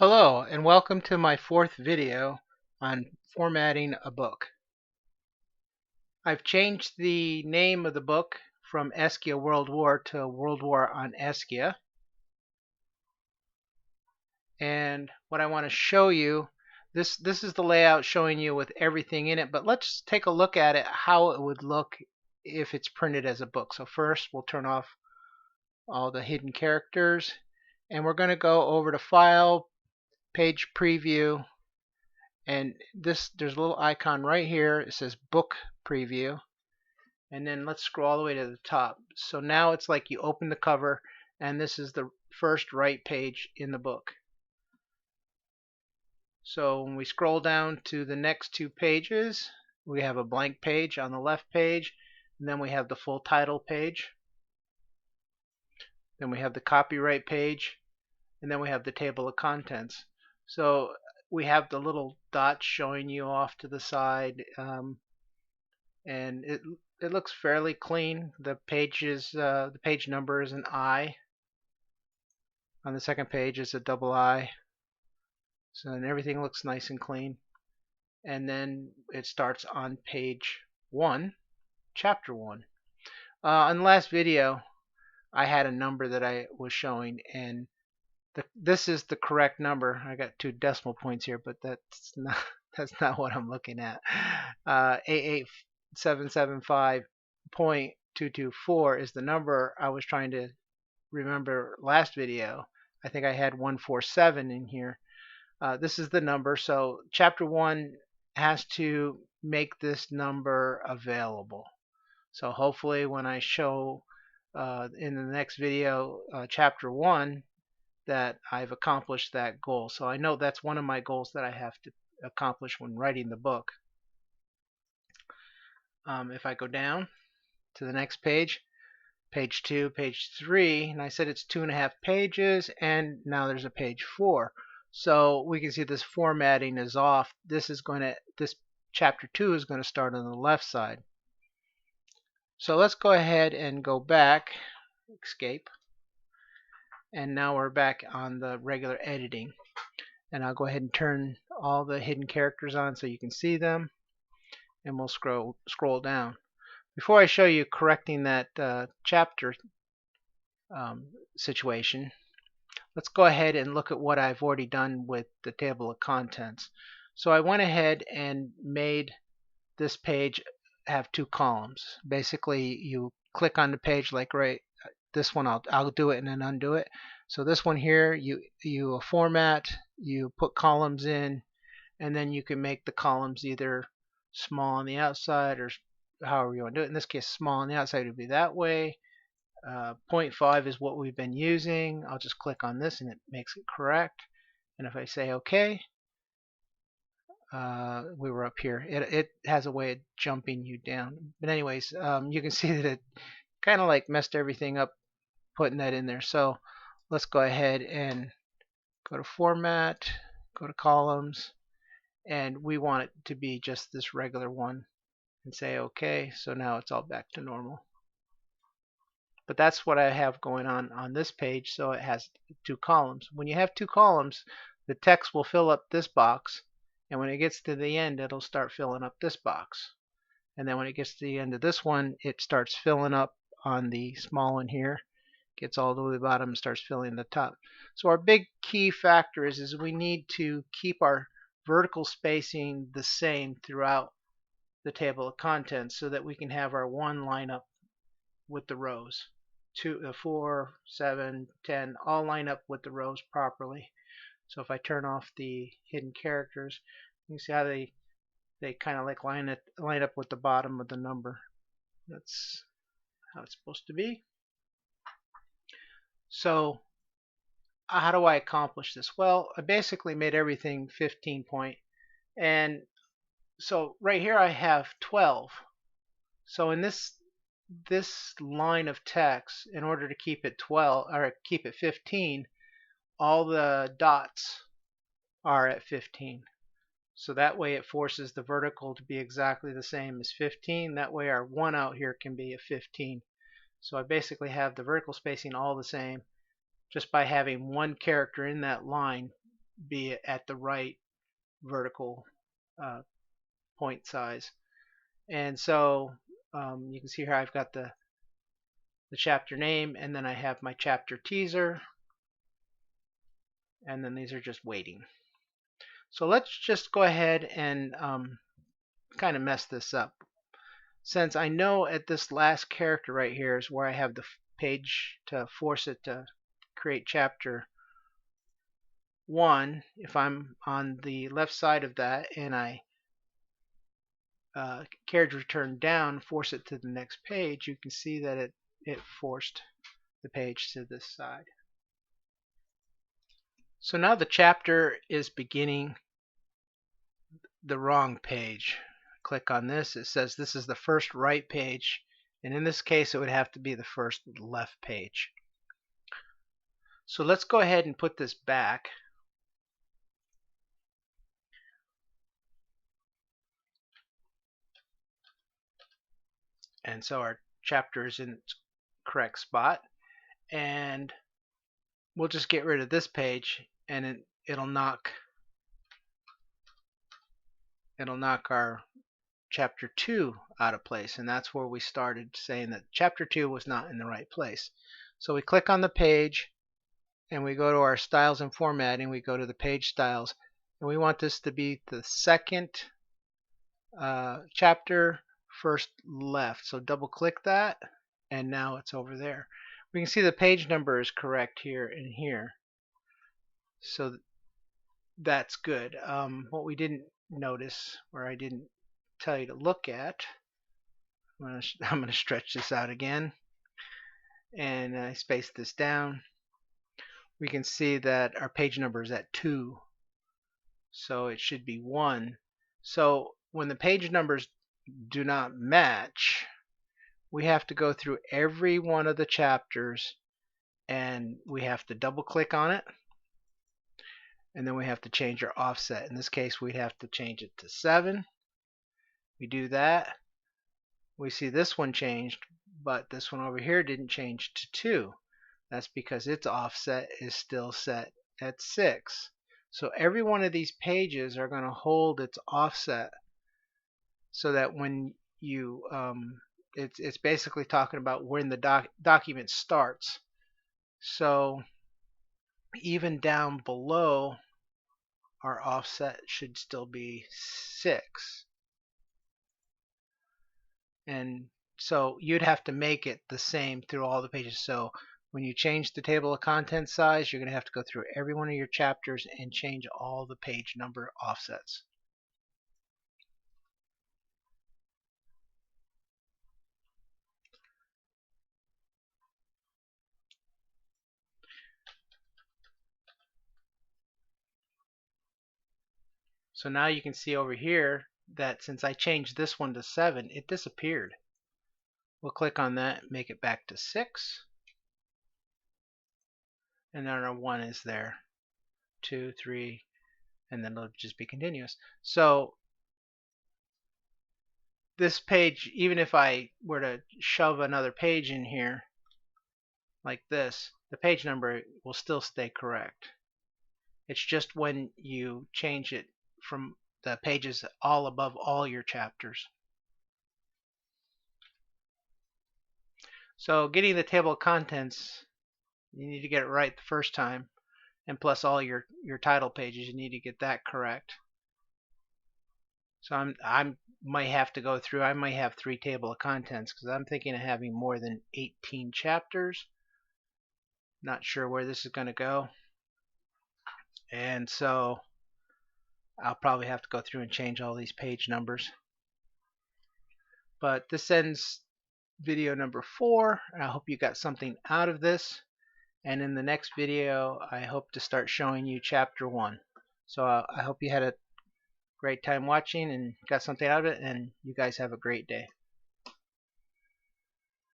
Hello and welcome to my fourth video on formatting a book. I've changed the name of the book from Eschia World War to World War on Eschia. And what I want to show you, this is the layout showing you with everything in it, but let's take a look at it, how it would look if it's printed as a book. So first we'll turn off all the hidden characters and we're going to go over to File, Page Preview, and there's a little icon right here. It says Book Preview, and then let's scroll all the way to the top. So now it's like you open the cover and this is the first right page in the book. So when we scroll down to the next two pages, we have a blank page on the left page, and then we have the full title page, then we have the copyright page, and then we have the table of contents. So we have the little dots showing you off to the side, and it looks fairly clean. The page number is an I. On the second page is a double I. So then everything looks nice and clean. And then it starts on page 1, chapter 1. In the last video, I had a number that I was showing, and this is the correct number. I got 2 decimal points here, but that's not what I'm looking at. 88775.224 is the number I was trying to remember last video. I think I had 147 in here. This is the number, so chapter 1 has to make this number available. So hopefully when I show in the next video chapter 1 that I've accomplished that goal. So I know that's one of my goals that I have to accomplish when writing the book. If I go down to the next page, page 2, page 3, and I said it's 2.5 pages, and now there's a page 4. So we can see this formatting is off. This chapter 2 is going to start on the left side. So let's go ahead and go back, escape, and now we're back on the regular editing. And I'll go ahead and turn all the hidden characters on so you can see them, and we'll scroll down. Before I show you correcting that chapter situation, let's go ahead and look at what I've already done with the table of contents. So I went ahead and made this page have 2 columns. Basically, you click on the page, like right this one, I'll do it and then undo it. So this one here, you format, you put columns in, and then you can make the columns either small on the outside or however you want to do it. In this case, small on the outside would be that way. 0.5 is what we've been using. I'll just click on this and it makes it correct. And if I say OK, we were up here. It has a way of jumping you down. But anyways, you can see that it kind of like messed everything up putting that in there. So let's go ahead and go to Format, go to Columns, and we want it to be just this regular one, and say OK. So now it's all back to normal. But that's what I have going on this page. So it has 2 columns. When you have 2 columns, the text will fill up this box, and when it gets to the end, it'll start filling up this box. And then when it gets to the end of this one, it starts filling up on the small one here, gets all the way to the bottom and starts filling the top. So our big key factor is we need to keep our vertical spacing the same throughout the table of contents so that we can have our 1 line up with the rows. 2, 4, 7, 10 all line up with the rows properly. So if I turn off the hidden characters, you can see how they kind of like line up with the bottom of the number. That's how it's supposed to be. So how do I accomplish this? Well, I basically made everything 15 point, and so right here I have 12. So in this line of text, in order to keep it 12 or keep it 15, all the dots are at 15. So that way it forces the vertical to be exactly the same as 15. That way our 1 out here can be a 15. So I basically have the vertical spacing all the same just by having 1 character in that line be at the right vertical uh, point size. And so you can see here I've got the chapter name, and then I have my chapter teaser, and then these are just waiting. So let's just go ahead and kind of mess this up. Since I know at this last character right here is where I have the page to force it to create chapter 1, if I'm on the left side of that and I carriage return down, force it to the next page, you can see that it forced the page to this side. So now the chapter is beginning the wrong page. Click on this, it says this is the first right page, and in this case it would have to be the first left page. So let's go ahead and put this back. And so our chapter is in its correct spot, and we'll just get rid of this page, and it'll knock our chapter 2 out of place, and that's where we started saying that chapter 2 was not in the right place. So we click on the page and we go to our styles and formatting, we go to the page styles, and we want this to be the second chapter first left. So double click that, and now it's over there. We can see the page number is correct here and here, so that's good. What we didn't notice, or I didn't tell you to look at, I'm going to stretch this out again, and I space this down. We can see that our page number is at 2, so it should be 1. So when the page numbers do not match, we have to go through every one of the chapters, and we have to double click on it, and then we have to change our offset. In this case, we'd have to change it to 7. We do that, we see this one changed, but this one over here didn't change to 2. That's because its offset is still set at 6. So every one of these pages are going to hold its offset, so that when you it's basically talking about when the document starts. So even down below, our offset should still be 6. And so you'd have to make it the same through all the pages. So when you change the table of contents size, you're going to have to go through every one of your chapters and change all the page number offsets. So now you can see over here that since I changed this one to 7, it disappeared. We'll click on that, make it back to 6, and then our 1 is there, 2, 3, and then it'll just be continuous. So this page, even if I were to shove another page in here like this, the page number will still stay correct. It's just when you change it from the pages all above all your chapters. So getting the table of contents, you need to get it right the first time, and plus all your title pages, you need to get that correct. So I might have to go through, I might have 3 table of contents, because I'm thinking of having more than 18 chapters. Not sure where this is going to go, and so I'll probably have to go through and change all these page numbers. But this ends video number 4. I hope you got something out of this, and in the next video I hope to start showing you chapter 1. So I hope you had a great time watching and got something out of it, and you guys have a great day.